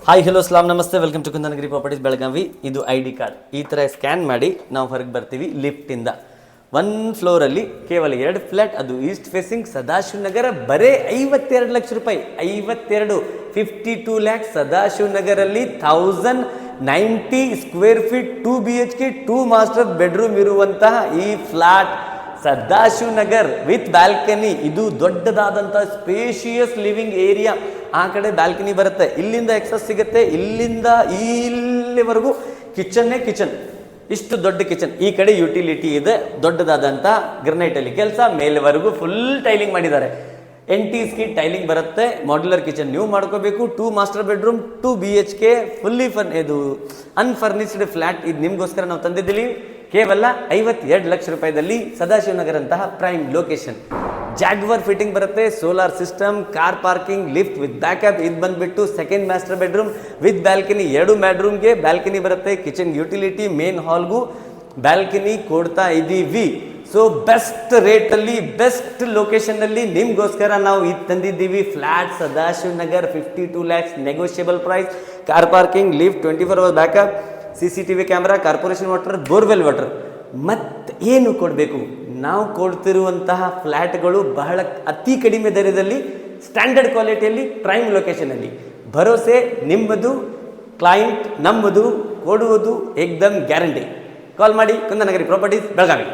Hi hello ಸಲಾಮ್ ನಮಸ್ತೆ, welcome to ಕುಂದನಗಿರಿ properties Belagavi. ಇದು ID card. ಈ ಥರ ಸ್ಕ್ಯಾನ್ ಮಾಡಿ ನಾವು ಹೊರಗೆ ಬರ್ತೀವಿ ಲಿಫ್ಟಿಂದ. 1 ಫ್ಲೋರಲ್ಲಿ ಕೇವಲ 2 ಫ್ಲ್ಯಾಟ್, ಅದು ಈಸ್ಟ್ ಫೇಸಿಂಗ್ ಸದಾಶಿವನಗರ. ಬರೇ 52 ಲಕ್ಷ ರೂಪಾಯಿ. 52 ಲ್ಯಾಕ್ಸ್ ಸದಾಶಿವನಗರಲ್ಲಿ 1090 square feet 2 BHK 2 master bedroom ಇರುವಂತಹ ಈ ಫ್ಲಾಟ್ ಸದಾಶಿವನಗರ್ ವಿತ್ ಬ್ಯಾಲ್ಕನಿ. ಇದು ದೊಡ್ಡದಾದಂಥ ಸ್ಪೇಷಿಯಸ್ ಲಿವಿಂಗ್ ಏರಿಯಾ. ಆ ಕಡೆ ಬ್ಯಾಲ್ಕನಿ ಬರುತ್ತೆ, ಇಲ್ಲಿಂದ ಎಕ್ಸಸ್ ಸಿಗುತ್ತೆ, ಇಲ್ಲಿಂದ ಇಲ್ಲಿವರೆಗೂ ಕಿಚನ್ನೇ ಕಿಚನ್. ಇಷ್ಟು ದೊಡ್ಡ ಕಿಚನ್. ಈ ಕಡೆ ಯುಟಿಲಿಟಿ ಇದೆ, ದೊಡ್ಡದಾದಂಥ ಗ್ರನೈಟಲ್ಲಿ ಕೆಲಸ, ಮೇಲೆವರೆಗೂ ಫುಲ್ ಟೈಲಿಂಗ್ ಮಾಡಿದ್ದಾರೆ. NTSK ಟೈಲಿಂಗ್ ಬರುತ್ತೆ. ಮಾಡ್ಯುಲರ್ ಕಿಚನ್ ನೀವು ಮಾಡ್ಕೋಬೇಕು. 2 ಮಾಸ್ಟರ್ ಬೆಡ್ರೂಮ್ 2 BHK ಫುಲ್ಲಿ ಇದು ಅನ್ಫರ್ನಿಶ್ಡ್ ಫ್ಲ್ಯಾಟ್. ಇದು ನಿಮಗೋಸ್ಕರ ನಾವು ತಂದಿದ್ದೀವಿ ಕೇವಲ 52 ಲಕ್ಷ ರೂಪಾಯಿದಲ್ಲಿ. ಸದಾಶಿವನಗರ ಅಂತಹ ಪ್ರೈಮ್ ಲೊಕೇಶನ್. ಜಾಗ್ವರ್ ಫಿಟ್ಟಿಂಗ್ ಬರುತ್ತೆ, solar system, car parking, lift with backup. ಇದು ಬಂದ್ಬಿಟ್ಟು second master bedroom with balcony. 2 ಬೆಡ್ರೂಮ್ಗೆ ಬ್ಯಾಲ್ಕನಿ ಬರುತ್ತೆ. ಕಿಚನ್ ಯುಟಿಲಿಟಿ, ಮೇನ್ ಹಾಲ್ಗೂ ಬ್ಯಾಲ್ಕನಿ ಕೊಡ್ತಾ ಇದ್ದೀವಿ. ಸೊ ಬೆಸ್ಟ್ ರೇಟಲ್ಲಿ, ಬೆಸ್ಟ್ ಲೊಕೇಶನ್ನಲ್ಲಿ ನಿಮಗೋಸ್ಕರ ನಾವು ಇದು ತಂದಿದ್ದೀವಿ. Flat Sadashivanagar 52 lakhs, negotiable price, car parking, lift, 24 hour backup, CCTV camera, corporation water, borewell water. ಮತ್ತು ಏನು ಕೊಡಬೇಕು? ನಾವು ಕೊಡ್ತಿರುವಂತಹ ಫ್ಲ್ಯಾಟ್ಗಳು ಬಹಳ ಅತಿ ಕಡಿಮೆ ದರದಲ್ಲಿ, ಸ್ಟ್ಯಾಂಡರ್ಡ್ ಕ್ವಾಲಿಟಿಯಲ್ಲಿ, ಪ್ರೈಮ್ ಲೊಕೇಶನಲ್ಲಿ. ಭರೋಸೆ ನಿಮ್ಮದು, ಕ್ಲೈಂಟ್ ನಮ್ಮದು, ಕೊಡುವುದು ಏಕ್ದಮ್ ಗ್ಯಾರಂಟಿ. ಕಾಲ್ ಮಾಡಿ ಕುಂದನಗಿರಿ ಪ್ರಾಪರ್ಟೀಸ್ ಬೆಳಗಾವಿ.